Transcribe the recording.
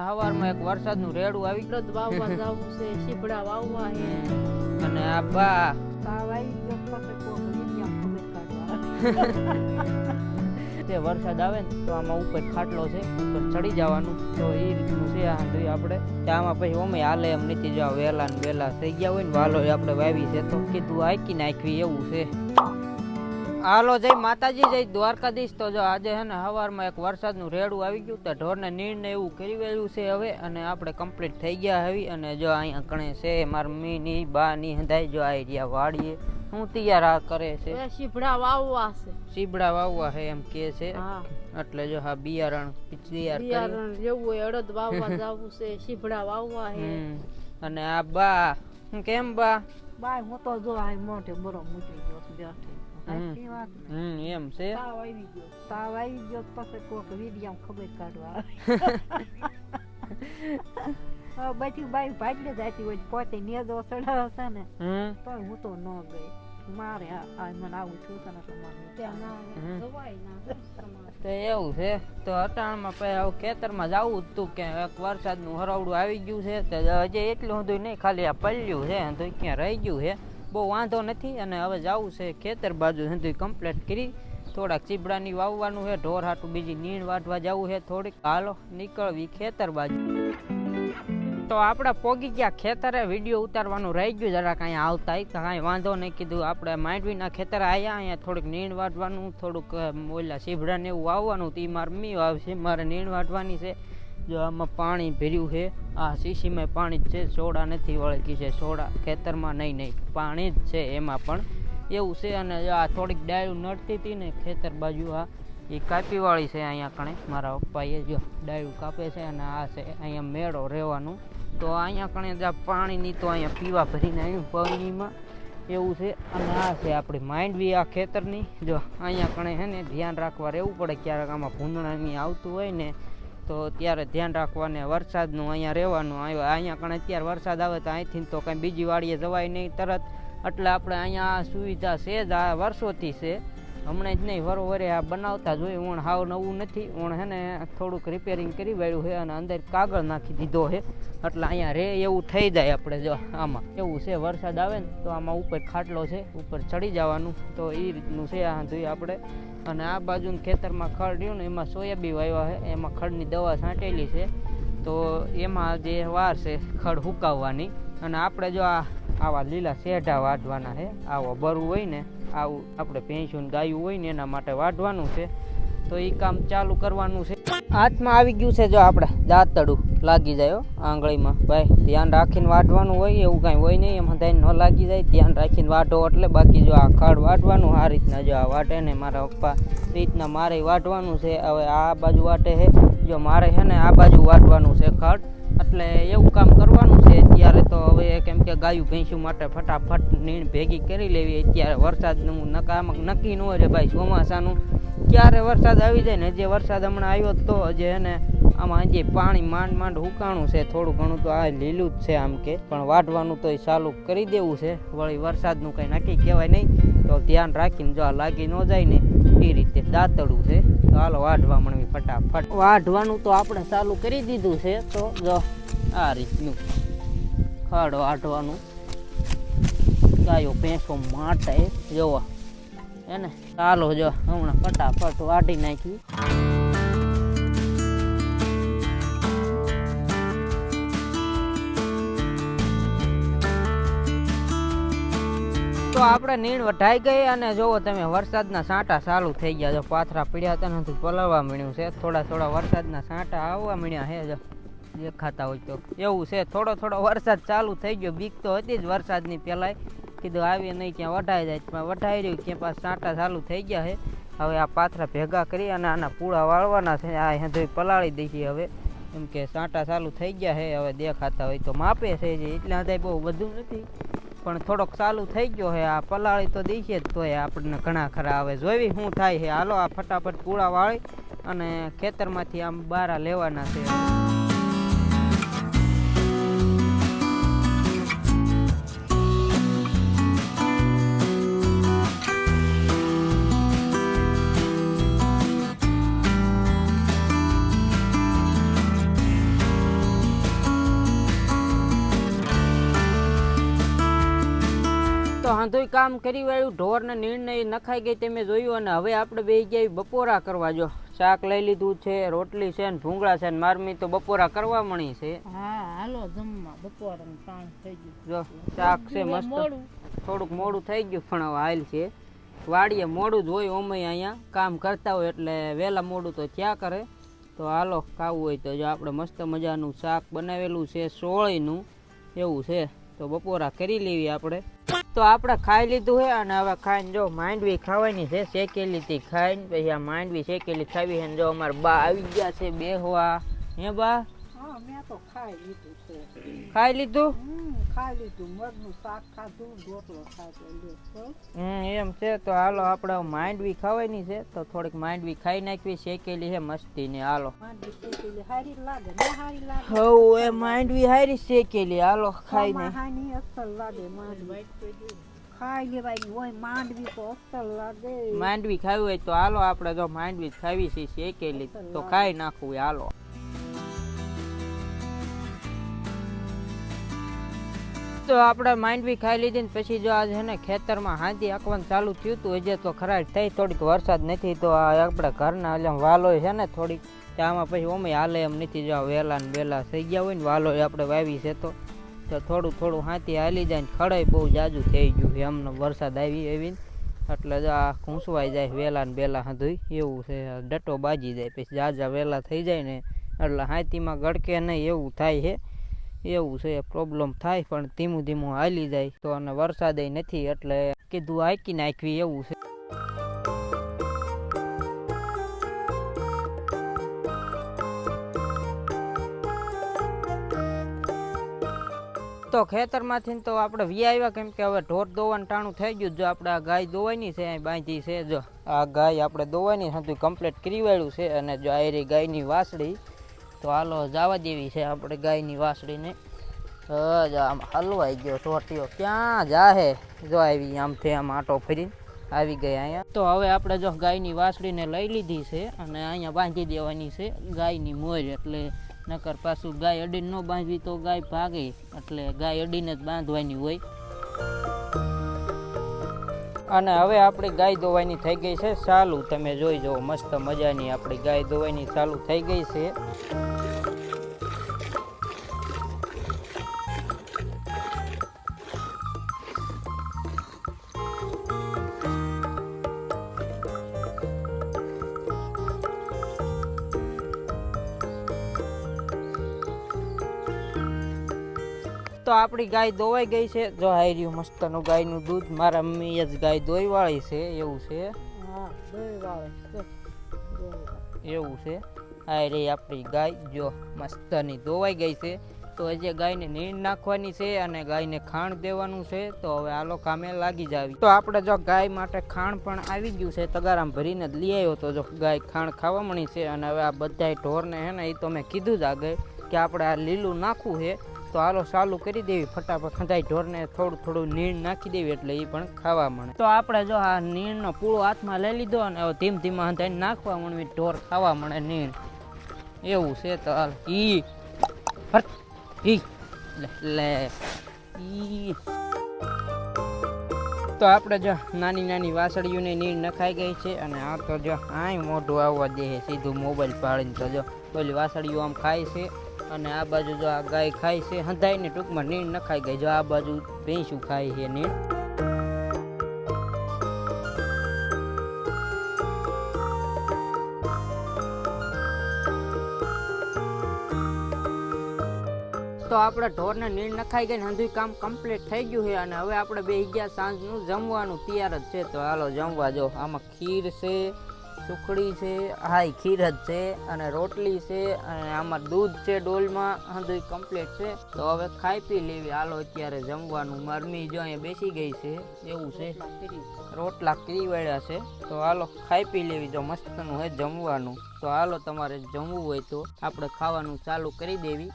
સવારમાં એક વરસાદનું રેડું આવી રદ વાવવા જાવું છે, શીપડા વાવવા છે અને આ બા તાવ આવી ગયો પછી કોક વિડિયા ખબર કાઢવા તે વરસાદ આવે ને તો આમાં ઉપર ખાટલો છે, ઉપર ચડી જવાનું. તો એ રીતનું છે. આ જોઈએ આપણે આમાં પછી ઓમે હાલે એમ નથી. જો વહેલા ને વહેલા થઈ ગયા હોય ને વાલો આપણે વાવી છે તો કીધું આકી નાખવી એવું છે. હાલો જય માતાજી, જય દ્વારકાધીશ. તો જો આજે છે ને સવારમાં એક વરસાદનું રેડું આવી ગયું તો ઢોરને નીણ ને એવું કરી વેલું છે હવે, અને આપણે કમ્પ્લીટ થઈ ગયા હવે. અને જો અહીંયા કણે છે મારા મમ્મીની બા ની હંધાઈ જો આ રહ્યા વાડીએ હું તૈયાર કરે છે. શીપડા વાવવા છે, સીબડા વાવવા છે એમ કે છે. હા એટલે જો હા બિયારણ તૈયાર બિયારણ જેવું હોય અડદ વાવવા જાવું છે, શીપડા વાવવા છે. અને આ બા કેમ બા બાય હું તો જો આ મોઢે બરો મૂકી ગયો બેઠી એમ છે. તાવ આવી ગયો પછી કોક વિડિયા ખબર કાઢવા બચી બાઈ ભાગલે જાતી હોય પોતે નેદો ચડાવે છે ને તો હું તો ન ગઈ. મારે આ મને આવું છું તને તો એવું છે. તો અટાણમાં પછી હવે ખેતરમાં જવું હતું કે એક વરસાદનું હરવડું આવી ગયું છે. તો હજી એટલું બધું નહીં, ખાલી આ પલ્યું છે તો ક્યાં રહી ગયું છે, બહુ વાંધો નથી. અને હવે જવું છે ખેતર બાજુ સુધી કમ્પ્લીટ કરી. થોડાક ચીબડાની વાવવાનું છે, ઢોર હાટું બીજી નીણ વાટવા જવું છે થોડીક. હાલો નીકળવી ખેતર બાજુ. તો આપણે પોગી ગયા ખેતરે. વિડીયો ઉતારવાનું રહી ગયું જરાક અહીંયા આવતા કાંઈ વાંધો નહીં. કીધું આપણે માંડવીના ખેતર આવ્યા, અહીંયા થોડીક નીણ વાટવાનું, થોડુંક ઓલા સીભડાને એવું વાવવાનું. તો એ મારે મમ્મી વાવશે, મારે નીણ વાટવાની છે. જો આમાં પાણી ભર્યું છે, આ શીશીમાં પાણી જ છે, સોડા નથી વળગી છે. સોડા ખેતરમાં નહીં પાણી જ છે એમાં પણ એવું છે. અને આ થોડીક ડાળું નડતી હતી ને ખેતર બાજુ, આ એ કાપીવાળી છે અહીંયા કણે. મારા પપ્પાએ જો ડાળું કાપે છે. અને આ છે અહીંયા મેળો રહેવાનું. તો અહીંયા કણે જ્યાં પાણીની તો અહીંયા પીવા ભરીને આવ્યું પાણીમાં એવું છે. અને આ છે આપણી માંડવી આ ખેતરની. જો અહીંયા કણે છે ને ધ્યાન રાખવા રહેવું પડે, ક્યારેક આમાં ભૂંદણાની આવતું હોય ને તો ત્યારે ધ્યાન રાખવાને. વરસાદનું અહીંયા રહેવાનું. અહીંયા કણે અત્યારે વરસાદ આવે તો અહીંથી તો કાંઈ બીજી વાડીએ જવાય નહીં તરત. એટલે આપણે અહીંયા સુવિધા છે જ, આ વર્ષોથી છે, હમણાં જ નહીં, વરોવરે આ બનાવતા જ હોય. ઓણ હાવ નવું નથી. ઓણ છે ને થોડુંક રિપેરિંગ કરી વાળ્યું છે અને અંદર કાગળ નાખી દીધો છે. એટલે અહીંયા રે એવું થઈ જાય આપણે. જો આમાં એવું છે, વરસાદ આવે ને તો આમાં ઉપર ખાટલો છે, ઉપર ચડી જવાનું. તો એ રીતનું છે આ જોઈએ આપણે. અને આ બાજુ ખેતરમાં ખડ રહ્યું ને એમાં સોયાબીન વાવ્યા છે, એમાં ખડની દવા છાંટેલી છે. તો એમાં જે વાર છે ખડ હુકાવવાની. અને આપણે જો આવા લીલા શેઢા વાઢવાના છે. આવો બરું હોય ને, આવું આપણે ભેંસું ગાયું હોય ને એના માટે વાઢવાનું છે. તો એ કામ ચાલુ કરવાનું છે. હાથમાં આવી ગયું છે જો આપણે દાંતડું લાગી જાય આંગળીમાં. ભાઈ ધ્યાન રાખીને વાઢવાનું હોય, એવું કાંઈ હોય નહીં. એમાં ધ્યાન ન લાગી જાય, ધ્યાન રાખીને વાઢો એટલે. બાકી જો આ ખડ વાઢવાનું આ રીતના જો આ વાટે ને મારા પપ્પા રીતના મારે વાઢવાનું છે. હવે આ બાજુ વાટે છે, જો મારે છે ને આ બાજુ વાઢવાનું છે ખડ. એટલે એવું કામ કરવાનું છે અત્યારે. તો હવે કેમ કે ગાયું ભેંસું માટે ફટાફટ નીણ ભેગી કરી લેવી. અત્યારે વરસાદનું નક્કી ન હોય રે ભાઈ, ચોમાસાનું ક્યારે વરસાદ આવી જાય ને. જે વરસાદ હમણાં આવ્યો તો જે ને આમાં હજી પાણી માંડ હુકાણું છે થોડું ઘણું. તો આ લીલું જ છે આમ કે, પણ વાઢવાનું તો ચાલુ કરી દેવું છે. વળી વરસાદનું કંઈ નક્કી કહેવાય નહીં, તો ધ્યાન રાખીને જો લાગી ન જાય ને એ રીતે દાંતડું છે. તો હાલો વાઢવા મળવી ફટાફટ. વાઢવાનું તો આપણે ચાલુ કરી દીધું છે. તો જો આ રીતનું ખડ વાઢવાનું. ગાયો ભેંસો માટે જોવા એને ચાલો જો હમણાં ફટાફટ વાઢી નાખી. તો આપણે નીણ વઢાઈ ગઈ. અને જોવો તમે વરસાદના છાંટા ચાલુ થઈ ગયા. જો પાથરા પીડ્યા હતા નથી, પલળવા મળ્યું છે. થોડા વરસાદના છાંટા આવવા મળ્યા છે. જો દેખાતા હોય તો એવું છે. થોડો વરસાદ ચાલુ થઈ ગયો. બીક તો હતી જ વરસાદની પહેલાં. કીધું આવી નહીં ક્યાં વઢાઈ જાય, પણ વઢાઈ રહ્યું ક્યાં પાછા છાંટા ચાલુ થઈ ગયા છે. હવે આ પાથરા ભેગા કરી અને આના પૂળા વાળવાના છે. આ હેંધોઈ પલાળી દઈએ હવે, એમ કે છાંટા ચાલુ થઈ ગયા છે. હવે દેખાતા હોય તો માપે છે જે, એટલે હંધાઈ બહુ બધું નથી, પણ થોડોક ચાલુ થઈ ગયો છે. આ પલાળી તો દઈએ જ તોય આપણને ઘણા ખરા. હવે જોઈ શું થાય છે. હાલો આ ફટાફટ પૂળા વાળી અને ખેતરમાંથી આમ બારા લેવાના છે. તો હાંધોય કામ કરી વાળ્યું, ઢોરને નિર્ણય નખાઈ ગઈ તમે જોયું. અને હવે આપણે બે ગયા બપોરા કરવા. જો શાક લઈ લીધું છે, રોટલી છે ને ભૂંગળા છે ને મારમી તો બપોરા કરવા મળી છે. હા હાલો જમવા, બપોરનું ટાણ થઈ ગયું. જો શાક છે મસ્ત, થોડુંક મોડું થઈ ગયું પણ હવે હાલ છે. વાડીએ મોડું જ હોય, ઓમય અહીંયા કામ કરતા હોય એટલે વહેલા મોડું તો થયા કરે. તો હાલો ખાવું હોય તો જો આપણે મસ્ત મજાનું શાક બનાવેલું છે સોળીનું એવું છે. તો બપોરા કરી લેવી આપણે. તો આપણે ખાઈ લીધું છે અને હવે ખાઈને જો માંડવી ખાવાની છે, શેકેલી હતી ખાઈને. પછી આ માંડવી શેકેલી ખાવી છે. જો અમારા બા આવી ગયા છે બેહવા. હે બા? હા મેં તો ખાઈ લીધું છે. ખાઈ લીધું? ખાઈ લીધું, મગનું શાક ખાધું, રોટલો ખાધો. એમ છે. તો હાલો આપણે માંડવી ખાવાની છે તો થોડીક માંડવી ખાઈ નાખવી, શેકેલી છે મસ્તી ને. હાલો હારી લાગે ને, હારી લાગે. હવ એ માંડવી હારી શેકેલી. હાલો ખાઈને હાની અસલ લાગે માંડવી. ખાઈ લેવાય હોય માંડવી તો અસલ લાગે. માંડવી ખાવી હોય તો હાલો આપણે જો માંડવી ખાવી છે શેકેલી તો ખાઈ નાખવું. હાલો તો આપણે માંડવી ખાઈ લીધી ને પછી જો આજે ને ખેતરમાં હાંધી આંકવાનું ચાલુ થયું હતું. હજી તો ખરાબ થઈ, થોડીક વરસાદ નથી તો આપણે ઘરના એટલે વાલો છે ને થોડીક આમાં પછી ઓમે હાલે એમ નથી. જો વહેલા ને વહેલા થઈ ગયા હોય ને વાલો આપણે વાવી છે તો થોડું થોડું હાથી હાલી જાય ને ખડાઈ બહુ જાજુ થઈ ગયું છે એમને વરસાદ આવી એટલે જો આ ઘૂંસવાઈ જાય વહેલા ને વહેલા હાંધું એવું છે. ડટો બાજી જાય પછી જાજા વહેલા થઈ જાય ને એટલે હાથીમાં ગળકે નહીં એવું થાય છે. એવું છે પ્રોબ્લેમ થાય પણ ધીમું ધીમું હાલી જાય તો. અને વરસાદ નથી એટલે કીધું હાકી નાખવી એવું છે. તો ખેતરમાંથી તો આપણે વી આવ્યા કેમ કે હવે ઢોર દોવાનું ટાણું થઈ ગયું. જો આપણે આ ગાય દોવાની છે અહીં બાંધી છે. જો આ ગાય આપણે દોવાની હતું કમ્પ્લીટ કરી વાળ્યું છે. અને જો આ રહી ગાયની વાસળી તો હાલો જવા દેવી છે આપણે ગાયની વાસળીને. આમ હલવાઈ ગયો સોટીઓ ક્યાં જાહે. જો આવી આમથી આમ આટો ફરીને આવી ગઈ અહીંયા. તો હવે આપણે જો ગાયની વાસળીને લઈ લીધી છે અને અહીંયા બાંધી દેવાની છે ગાયની મોર. એટલે નકર પાછું ગાય અડીને ન બાંધવી તો ગાય ભાગે, એટલે ગાય અડીને જ બાંધવાની હોય. અને હવે આપણી ગાય દોવાની થઈ ગઈ છે ચાલુ. તમે જોઈ જુઓ મસ્ત મજાની આપણી ગાય દોવાની ચાલુ થઈ ગઈ છે. તો આપણી ગાય દોવાઈ ગઈ છે. જો હાઈ રહ્યું મસ્તનું ગાયનું દૂધ. મારા મમ્મીએ જ ગાય દોઈ વાળી છે એવું છે. એવું છે. આ રહી આપણી ગાય જો મસ્તની દોવાઈ ગઈ છે. તો હજી ગાયને નીણ નાખવાની છે અને ગાયને ખાણ દેવાનું છે. તો હવે આલો કામે લાગી જાવી. તો આપણે જો ગાય માટે ખાણ પણ આવી ગયું છે, તગારામ ભરીને જ લઈ આવ્યો. તો જો ગાય ખાણ ખાવા મળી છે. અને હવે આ બધા ઢોરને હે ને એ તો મેં કીધું જ આગળ કે આપણે આ લીલું નાખવું છે. તો હાલો ચાલુ કરી દેવી ફટાફટ. ખંધાઈ ઢોરને થોડું થોડું નીણ નાખી દેવી એટલે એ પણ ખાવા મળે. તો આપણે જો આ નીણનો પૂળો હાથમાં લઈ લીધો અને હવે ધીમ ધીમા હંધાઈને નાખવા મળવી ઢોર ખાવા મળે નીણ એવું છે. તો હાલ તો આપણે જો નાની નાની વાસળીઓને નીણ નખાઈ ગઈ છે. અને આ તો જો આય મોઢું આવવા દે સીધું મોબાઈલ પાડીને. તો જો પેલી વાસળીઓ આમ ખાય છે અને આ બાજુ જો આ ગાય ખાય છે હંધાઈને ટૂંકમાં નીણ નખાઈ ગઈ. જો આ બાજુ ભેંસું ખાય છે નીણ. તો આપણે ઢોરને નીણ નખાઈ ગઈ ને હંધું કામ કમ્પ્લીટ થઈ ગયું છે. અને હવે આપણે બે ગયા સાંજનું જમવાનું તૈયાર જ છે. તો હાલો જમવા. જો આમાં ખીર છે, સુખડી છે, હાઈ ખીર જ છે અને રોટલી છે અને આમાં દૂધ છે ડોલમાં. હંધું કમ્પ્લીટ છે. તો હવે ખાઈ પી લેવી. હાલો અત્યારે જમવાનું. મરમી જો અહીંયા બેસી ગઈ છે એવું છે. રોટલા કરી વાળ્યા છે. તો હાલો ખાઈ પી લેવી. જો મસ્તનું હોય જમવાનું. તો હાલો તમારે જમવું હોય તો આપણે ખાવાનું ચાલુ કરી દેવી.